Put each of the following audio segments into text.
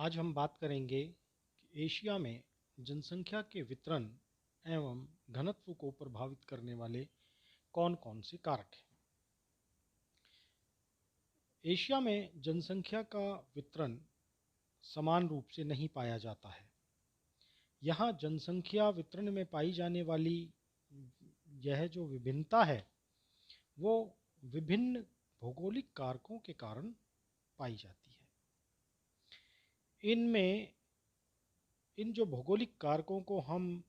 आज हम बात करेंगे कि एशिया में जनसंख्या के वितरण एवं घनत्व को प्रभावित करने वाले कौन कौन से कारक हैं। एशिया में जनसंख्या का वितरण समान रूप से नहीं पाया जाता है। यहाँ जनसंख्या वितरण में पाई जाने वाली यह जो विभिन्नता है वो विभिन्न भौगोलिक कारकों के कारण पाई जाती है। इन जो भौगोलिक कारकों को हम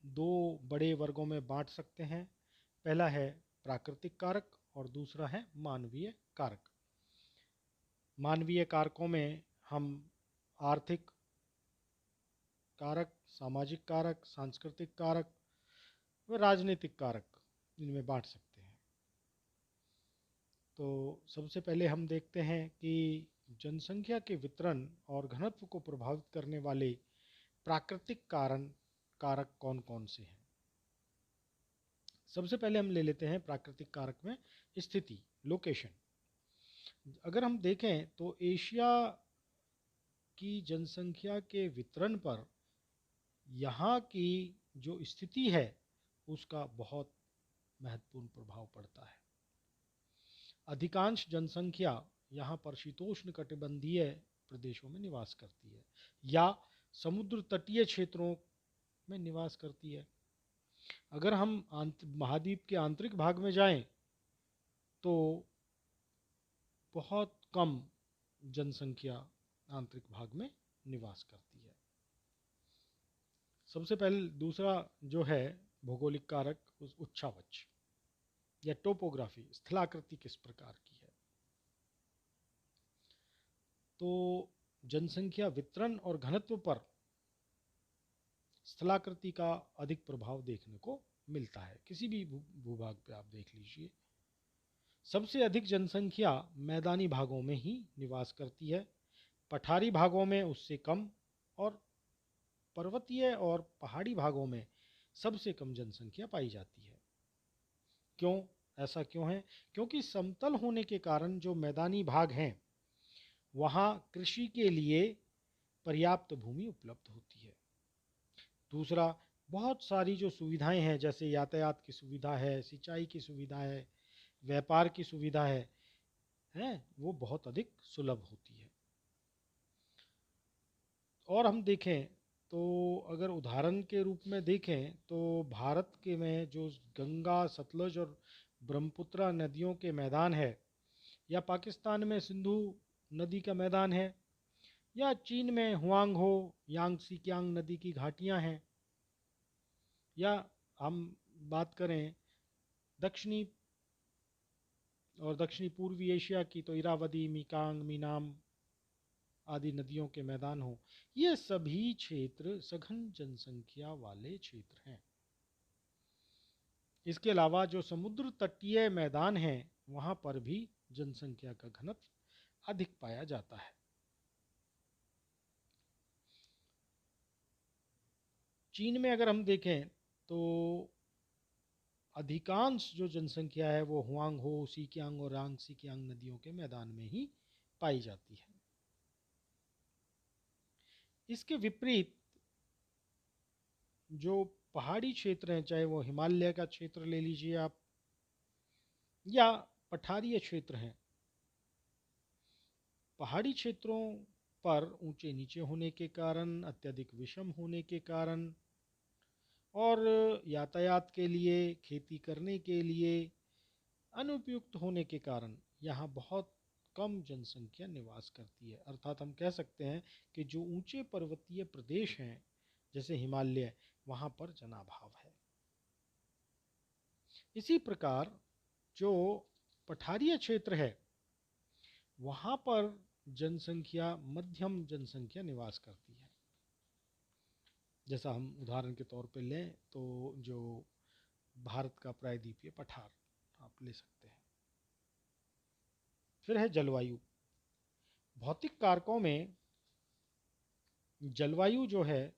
दो बड़े वर्गों में बांट सकते हैं। पहला है प्राकृतिक कारक और दूसरा है मानवीय कारक। मानवीय कारकों में हम आर्थिक कारक, सामाजिक कारक, सांस्कृतिक कारक व राजनीतिक कारक इनमें बांट सकते हैं। तो सबसे पहले हम देखते हैं कि जनसंख्या के वितरण और घनत्व को प्रभावित करने वाले प्राकृतिक कारक कौन कौन से हैं। सबसे पहले हम ले लेते हैं प्राकृतिक कारक में स्थिति, लोकेशन। अगर हम देखें तो एशिया की जनसंख्या के वितरण पर यहाँ की जो स्थिति है उसका बहुत महत्वपूर्ण प्रभाव पड़ता है। अधिकांश जनसंख्या यहाँ पर शीतोष्ण कटिबंधीय प्रदेशों में निवास करती है या समुद्र तटीय क्षेत्रों में निवास करती है। अगर हम महाद्वीप के आंतरिक भाग में जाएं तो बहुत कम जनसंख्या आंतरिक भाग में निवास करती है। सबसे पहले दूसरा जो है भौगोलिक कारक उस उच्चावच या टोपोग्राफी, स्थलाकृति किस प्रकार की है। तो जनसंख्या वितरण और घनत्व पर स्थलाकृति का अधिक प्रभाव देखने को मिलता है। किसी भी भूभाग पे आप देख लीजिए, सबसे अधिक जनसंख्या मैदानी भागों में ही निवास करती है, पठारी भागों में उससे कम और पर्वतीय और पहाड़ी भागों में सबसे कम जनसंख्या पाई जाती है। क्यों, ऐसा क्यों है? क्योंकि समतल होने के कारण जो मैदानी भाग हैं वहाँ कृषि के लिए पर्याप्त भूमि उपलब्ध होती है। दूसरा, बहुत सारी जो सुविधाएं हैं जैसे यातायात की सुविधा है, सिंचाई की सुविधा है, व्यापार की सुविधा है वो बहुत अधिक सुलभ होती है। और हम देखें तो अगर उदाहरण के रूप में देखें तो भारत के में जो गंगा, सतलुज और ब्रह्मपुत्र नदियों के मैदान है, या पाकिस्तान में सिंधु नदी का मैदान है, या चीन में हुआंग हो यांगसी कियांग नदी की घाटियां हैं, या हम बात करें दक्षिणी और दक्षिणी पूर्वी एशिया की तो इरावदी, मीकांग, मीनाम आदि नदियों के मैदान हो, ये सभी क्षेत्र सघन जनसंख्या वाले क्षेत्र हैं। इसके अलावा जो समुद्र तटीय मैदान हैं वहां पर भी जनसंख्या का घनत्व अधिक पाया जाता है। चीन में अगर हम देखें तो अधिकांश जो जनसंख्या है वो हुआंग हो, सीकियांग और यांगसी कियांग नदियों के मैदान में ही पाई जाती है। इसके विपरीत जो पहाड़ी क्षेत्र हैं, चाहे वो हिमालय का क्षेत्र ले लीजिए आप या पठारीय क्षेत्र हैं, पहाड़ी क्षेत्रों पर ऊंचे नीचे होने के कारण, अत्यधिक विषम होने के कारण और यातायात के लिए, खेती करने के लिए अनुपयुक्त होने के कारण यहाँ बहुत कम जनसंख्या निवास करती है। अर्थात हम कह सकते हैं कि जो ऊंचे पर्वतीय प्रदेश हैं जैसे हिमालय, वहाँ पर जनाभाव है। इसी प्रकार जो पठारीय क्षेत्र है वहाँ पर जनसंख्या, मध्यम जनसंख्या निवास करती है। जैसा हम उदाहरण के तौर पे लें तो जो भारत का प्रायद्वीपीय पठार आप ले सकते हैं। फिर है जलवायु। भौतिक कारकों में जलवायु जो है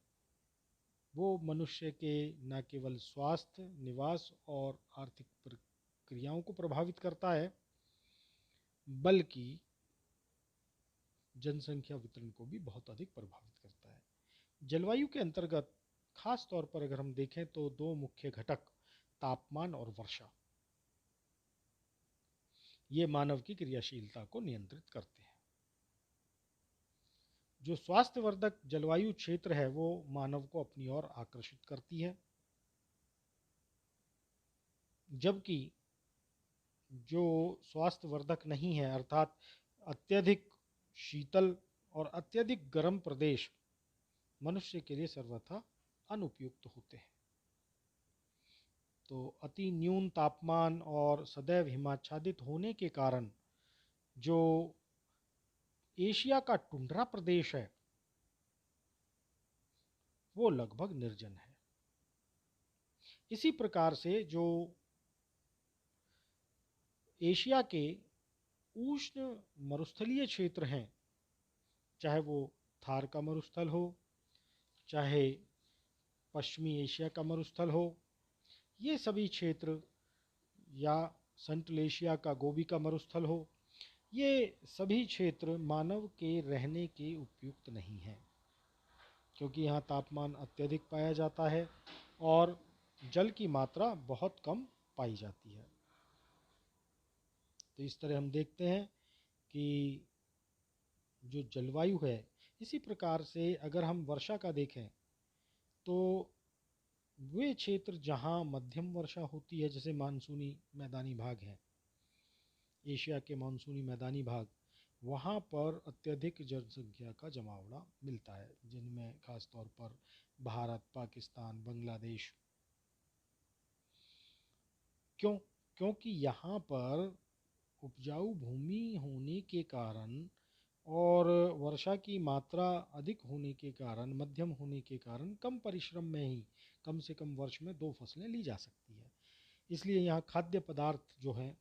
वो मनुष्य के न केवल स्वास्थ्य, निवास और आर्थिक प्रक्रियाओं को प्रभावित करता है, बल्कि जनसंख्या वितरण को भी बहुत अधिक प्रभावित करता है। जलवायु के अंतर्गत खास तौर पर अगर हम देखें तो दो मुख्य घटक तापमान और वर्षा ये मानव की क्रियाशीलता को नियंत्रित करते हैं। जो स्वास्थ्यवर्धक जलवायु क्षेत्र है वो मानव को अपनी ओर आकर्षित करती है, जबकि जो स्वास्थ्यवर्धक नहीं है अर्थात अत्यधिक शीतल और अत्यधिक गर्म प्रदेश मनुष्य के लिए सर्वथा अनुपयुक्त होते हैं। तो अति न्यून तापमान और सदैव हिमाच्छादित होने के कारण जो एशिया का टुंड्रा प्रदेश है वो लगभग निर्जन है। इसी प्रकार से जो एशिया के उष्ण मरुस्थलीय क्षेत्र हैं, चाहे वो थार का मरुस्थल हो, चाहे पश्चिमी एशिया का मरुस्थल हो, ये सभी क्षेत्र या सेंट्रल एशिया का गोबी का मरुस्थल हो, ये सभी क्षेत्र मानव के रहने के उपयुक्त नहीं हैं, क्योंकि यहाँ तापमान अत्यधिक पाया जाता है और जल की मात्रा बहुत कम पाई जाती है। तो इस तरह हम देखते हैं कि जो जलवायु है, इसी प्रकार से अगर हम वर्षा का देखें तो वे क्षेत्र जहाँ मध्यम वर्षा होती है, जैसे मानसूनी मैदानी भाग हैं, एशिया के मानसूनी मैदानी भाग, वहाँ पर अत्यधिक जनसंख्या का जमावड़ा मिलता है, जिनमें खास तौर पर भारत, पाकिस्तान, बांग्लादेश। क्योंकि यहाँ पर उपजाऊ भूमि होने के कारण और वर्षा की मात्रा अधिक होने के कारण, मध्यम होने के कारण कम परिश्रम में ही कम से कम वर्ष में 2 फसलें ली जा सकती है। इसलिए यहाँ खाद्य पदार्थ जो हैं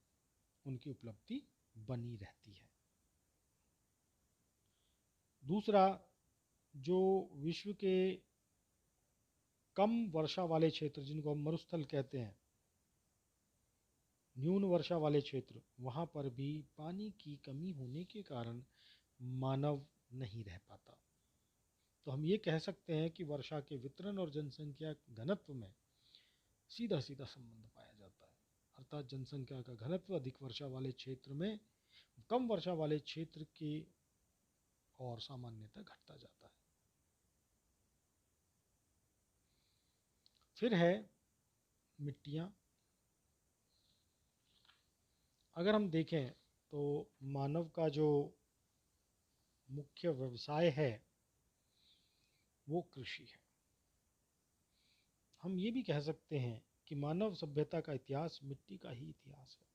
उनकी उपलब्धि बनी रहती है। दूसरा, जो विश्व के कम वर्षा वाले क्षेत्र जिनको हम मरुस्थल कहते हैं, न्यून वर्षा वाले क्षेत्र, वहाँ पर भी पानी की कमी होने के कारण मानव नहीं रह पाता। तो हम ये कह सकते हैं कि वर्षा के वितरण और जनसंख्या घनत्व में सीधा सीधा संबंध पाया जाता है, अर्थात जनसंख्या का घनत्व अधिक वर्षा वाले क्षेत्र में कम वर्षा वाले क्षेत्र की और सामान्यतः घटता जाता है। फिर है मिट्टियाँ। अगर हम देखें तो मानव का जो मुख्य व्यवसाय है वो कृषि है। हम ये भी कह सकते हैं कि मानव सभ्यता का इतिहास मिट्टी का ही इतिहास है,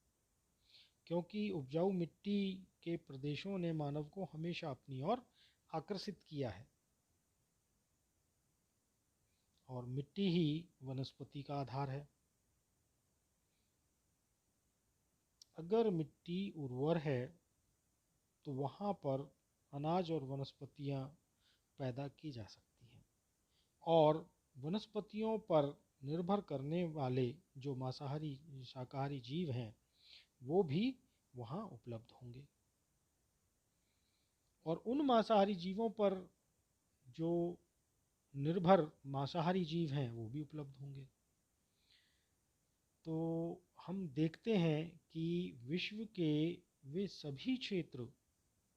क्योंकि उपजाऊ मिट्टी के प्रदेशों ने मानव को हमेशा अपनी ओर आकर्षित किया है और मिट्टी ही वनस्पति का आधार है। अगर मिट्टी उर्वर है तो वहाँ पर अनाज और वनस्पतियाँ पैदा की जा सकती हैं और वनस्पतियों पर निर्भर करने वाले जो मांसाहारी शाकाहारी जीव हैं वो भी वहाँ उपलब्ध होंगे और उन मांसाहारी जीवों पर जो निर्भर मांसाहारी जीव हैं वो भी उपलब्ध होंगे। तो हम देखते हैं कि विश्व के वे सभी क्षेत्र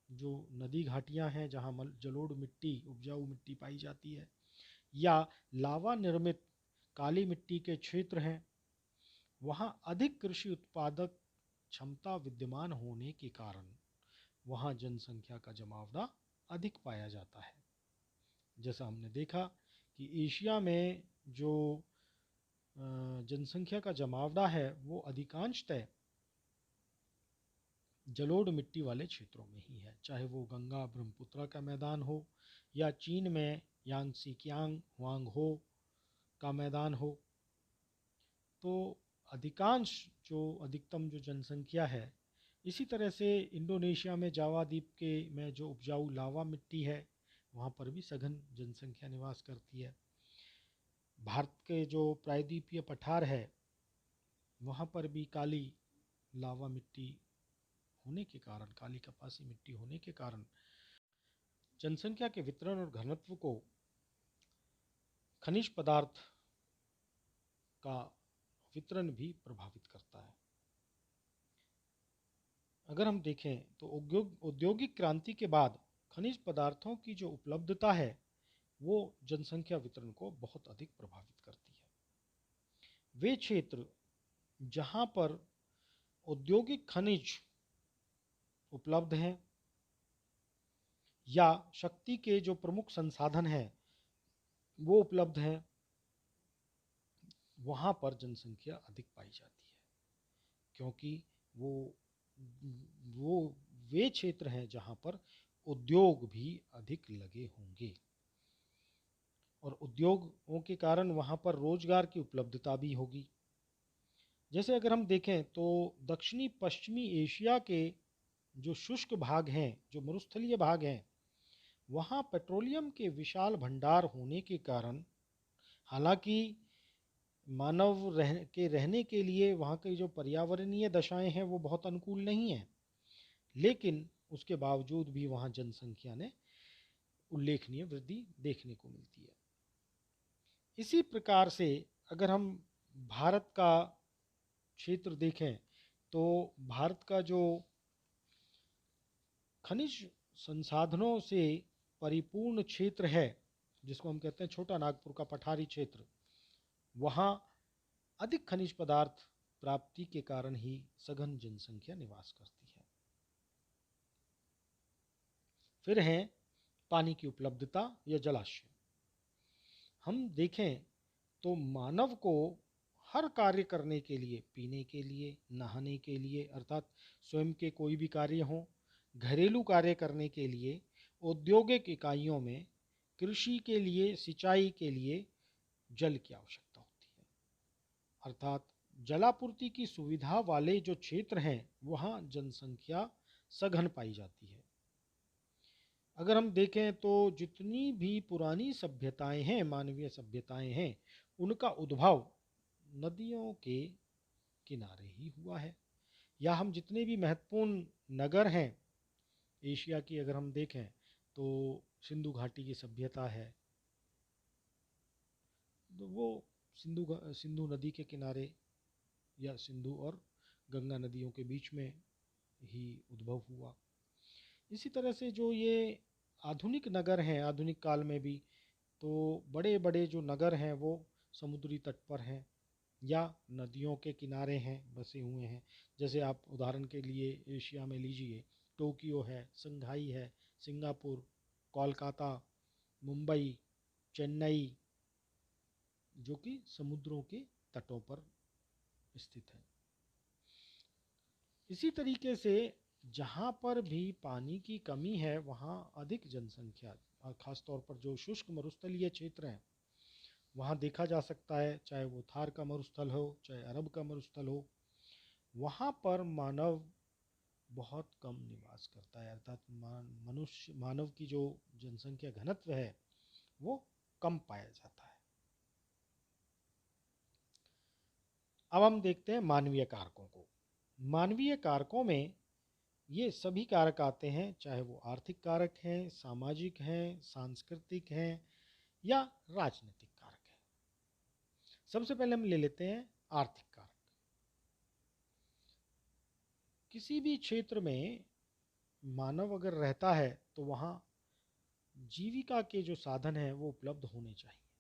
जो नदी घाटियां हैं जहाँ जलोढ़ मिट्टी, उपजाऊ मिट्टी पाई जाती है, या लावा निर्मित काली मिट्टी के क्षेत्र हैं, वहाँ अधिक कृषि उत्पादक क्षमता विद्यमान होने के कारण वहाँ जनसंख्या का जमावड़ा अधिक पाया जाता है। जैसा हमने देखा कि एशिया में जो जनसंख्या का जमावड़ा है वो अधिकांशतः जलोढ़ मिट्टी वाले क्षेत्रों में ही है, चाहे वो गंगा ब्रह्मपुत्र का मैदान हो या चीन में यांगसी कियांग हुआंगहो का मैदान हो। तो अधिकांश जो अधिकतम जो जनसंख्या है, इसी तरह से इंडोनेशिया में जावा द्वीप के में जो उपजाऊ लावा मिट्टी है वहाँ पर भी सघन जनसंख्या निवास करती है। भारत के जो प्रायद्वीपीय पठार है वहाँ पर भी काली लावा मिट्टी होने के कारण, काली कपासी मिट्टी होने के कारण जनसंख्या के वितरण और घनत्व को खनिज पदार्थ का वितरण भी प्रभावित करता है। अगर हम देखें तो औद्योगिक क्रांति के बाद खनिज पदार्थों की जो उपलब्धता है वो जनसंख्या वितरण को बहुत अधिक प्रभावित करती है। वे क्षेत्र जहां पर औद्योगिक खनिज उपलब्ध हैं या शक्ति के जो प्रमुख संसाधन हैं वो उपलब्ध हैं, वहां पर जनसंख्या अधिक पाई जाती है, क्योंकि वो वो वे क्षेत्र हैं जहां पर उद्योग भी अधिक लगे होंगे और उद्योगों के कारण वहां पर रोजगार की उपलब्धता भी होगी। जैसे अगर हम देखें तो दक्षिणी पश्चिमी एशिया के जो शुष्क भाग हैं, जो मरुस्थलीय भाग हैं, वहाँ पेट्रोलियम के विशाल भंडार होने के कारण हालांकि रहने के लिए वहाँ की जो पर्यावरणीय दशाएं हैं वो बहुत अनुकूल नहीं है, लेकिन उसके बावजूद भी वहाँ जनसंख्या ने उल्लेखनीय वृद्धि देखने को मिलती है। इसी प्रकार से अगर हम भारत का क्षेत्र देखें तो भारत का जो खनिज संसाधनों से परिपूर्ण क्षेत्र है, जिसको हम कहते हैं छोटा नागपुर का पठारी क्षेत्र, वहाँ अधिक खनिज पदार्थ प्राप्ति के कारण ही सघन जनसंख्या निवास करती है। फिर है पानी की उपलब्धता या जलाशय। हम देखें तो मानव को हर कार्य करने के लिए, पीने के लिए, नहाने के लिए अर्थात स्वयं के कोई भी कार्य हो, घरेलू कार्य करने के लिए, औद्योगिक इकाइयों में, कृषि के लिए, सिंचाई के लिए जल की आवश्यकता होती है। अर्थात जलापूर्ति की सुविधा वाले जो क्षेत्र हैं वहाँ जनसंख्या सघन पाई जाती है। अगर हम देखें तो जितनी भी पुरानी सभ्यताएं हैं, मानवीय सभ्यताएं हैं, उनका उद्भव नदियों के किनारे ही हुआ है। या हम जितने भी महत्वपूर्ण नगर हैं एशिया की अगर हम देखें तो सिंधु घाटी की सभ्यता है, तो वो सिंधु नदी के किनारे या सिंधु और गंगा नदियों के बीच में ही उद्भव हुआ। इसी तरह से जो ये आधुनिक नगर हैं, आधुनिक काल में भी तो बड़े बड़े जो नगर हैं वो समुद्री तट पर हैं या नदियों के किनारे हैं, बसे हुए हैं। जैसे आप उदाहरण के लिए एशिया में लीजिए, टोक्यो है, शंघाई है, सिंगापुर, कोलकाता, मुंबई, चेन्नई, जो कि समुद्रों के तटों पर स्थित है। इसी तरीके से जहाँ पर भी पानी की कमी है वहाँ अधिक जनसंख्या, खास तौर पर जो शुष्क मरुस्थलीय क्षेत्र हैं वहाँ देखा जा सकता है, चाहे वो थार का मरुस्थल हो, चाहे अरब का मरुस्थल हो, वहाँ पर मानव बहुत कम निवास करता है। अर्थात मानव की जो जनसंख्या घनत्व है वो कम पाया जाता है। अब हम देखते हैं मानवीय कारकों को। मानवीय कारकों में ये सभी कारक आते हैं, चाहे वो आर्थिक कारक हैं, सामाजिक हैं, सांस्कृतिक हैं या राजनीतिक कारक हैं। सबसे पहले हम ले लेते हैं आर्थिक कारक। किसी भी क्षेत्र में मानव अगर रहता है तो वहाँ जीविका के जो साधन हैं वो उपलब्ध होने चाहिए,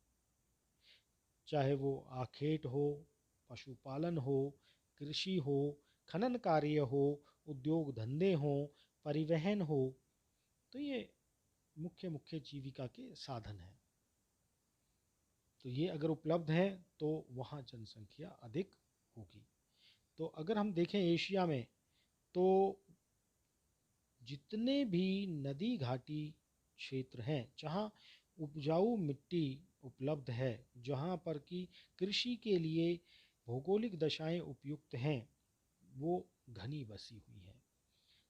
चाहे वो आखेट हो, पशुपालन हो, कृषि हो, खनन कार्य हो, उद्योग धंधे हो, परिवहन हो, तो ये मुख्य मुख्य जीविका के साधन हैं। तो ये अगर उपलब्ध हैं तो वहाँ जनसंख्या अधिक होगी। तो अगर हम देखें एशिया में तो जितने भी नदी घाटी क्षेत्र हैं जहाँ उपजाऊ मिट्टी उपलब्ध है, जहाँ पर कि कृषि के लिए भौगोलिक दशाएं उपयुक्त हैं, वो घनी बसी हुई हैं।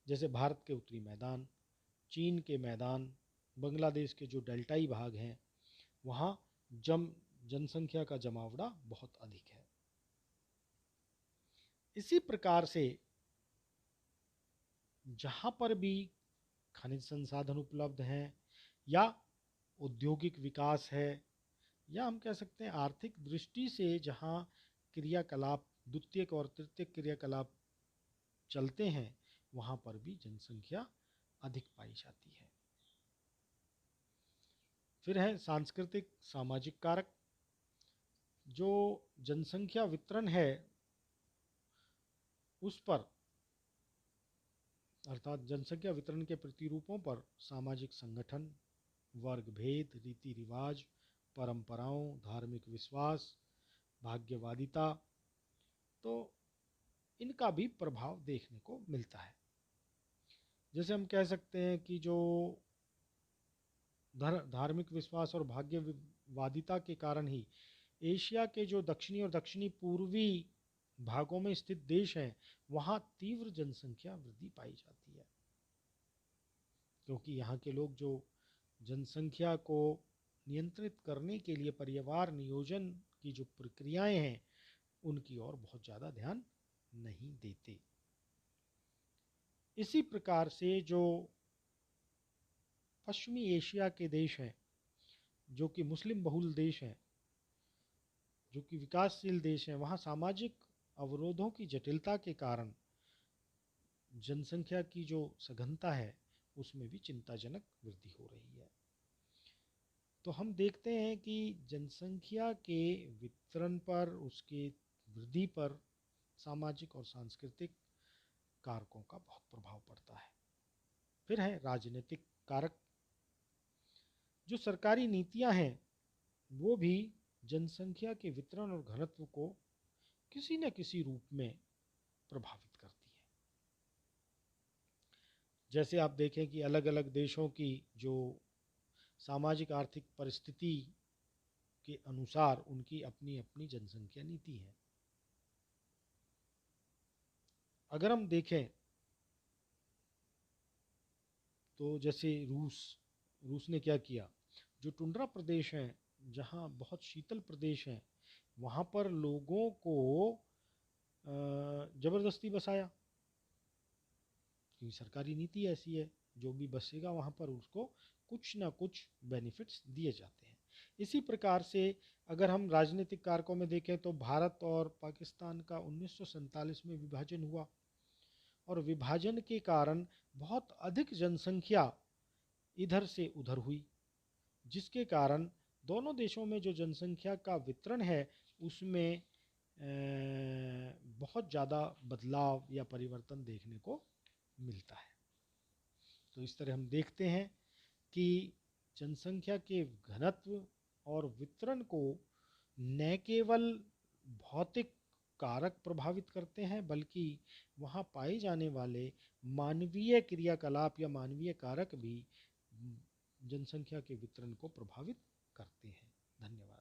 जैसे भारत के उत्तरी मैदान, चीन के मैदान, बांग्लादेश के जो डेल्टाई भाग हैं, वहाँ जनसंख्या का जमावड़ा बहुत अधिक है। इसी प्रकार से जहाँ पर भी खनिज संसाधन उपलब्ध हैं, या औद्योगिक विकास है, या हम कह सकते हैं आर्थिक दृष्टि से जहाँ क्रियाकलाप, द्वितीयक और तृतीयक क्रियाकलाप चलते हैं, वहाँ पर भी जनसंख्या अधिक पाई जाती है। फिर है सांस्कृतिक सामाजिक कारक। जो जनसंख्या वितरण है उस पर, अर्थात जनसंख्या वितरण के प्रतिरूपों पर सामाजिक संगठन, वर्ग भेद, रीति रिवाज, परंपराओं, धार्मिक विश्वास, भाग्यवादिता, तो इनका भी प्रभाव देखने को मिलता है। जैसे हम कह सकते हैं कि जो धार्मिक विश्वास और भाग्यवादिता के कारण ही एशिया के जो दक्षिणी और दक्षिणी पूर्वी भागों में स्थित देश हैं, वहाँ तीव्र जनसंख्या वृद्धि पाई जाती है, क्योंकि यहाँ के लोग जो जनसंख्या को नियंत्रित करने के लिए परिवार नियोजन की जो प्रक्रियाएं हैं, उनकी ओर बहुत ज़्यादा ध्यान नहीं देते। इसी प्रकार से जो पश्चिमी एशिया के देश हैं, जो कि मुस्लिम बहुल देश हैं, जो कि विकासशील देश हैं, वहाँ सामाजिक अवरोधों की जटिलता के कारण जनसंख्या की जो सघनता है उसमें भी चिंताजनक वृद्धि हो रही है। तो हम देखते हैं कि जनसंख्या के वितरण पर, उसके वृद्धि पर सामाजिक और सांस्कृतिक कारकों का बहुत प्रभाव पड़ता है। फिर है राजनीतिक कारक। जो सरकारी नीतियां हैं वो भी जनसंख्या के वितरण और घनत्व को किसी न किसी रूप में प्रभावित करती है। जैसे आप देखें कि अलग अलग देशों की जो सामाजिक आर्थिक परिस्थिति के अनुसार उनकी अपनी अपनी जनसंख्या नीति है। अगर हम देखें तो जैसे रूस ने क्या किया, जो टुंड्रा प्रदेश हैं, जहाँ बहुत शीतल प्रदेश हैं, वहाँ पर लोगों को ज़बरदस्ती बसाया, क्योंकि सरकारी नीति ऐसी है, जो भी बसेगा वहाँ पर उसको कुछ ना कुछ बेनिफिट्स दिए जाते हैं। इसी प्रकार से अगर हम राजनीतिक कारकों में देखें तो भारत और पाकिस्तान का 1947 में विभाजन हुआ, और विभाजन के कारण बहुत अधिक जनसंख्या इधर से उधर हुई, जिसके कारण दोनों देशों में जो जनसंख्या का वितरण है उसमें बहुत ज़्यादा बदलाव या परिवर्तन देखने को मिलता है। तो इस तरह हम देखते हैं कि जनसंख्या के घनत्व और वितरण को न केवल भौतिक कारक प्रभावित करते हैं, बल्कि वहाँ पाए जाने वाले मानवीय क्रियाकलाप या मानवीय कारक भी जनसंख्या के वितरण को प्रभावित करते हैं। धन्यवाद।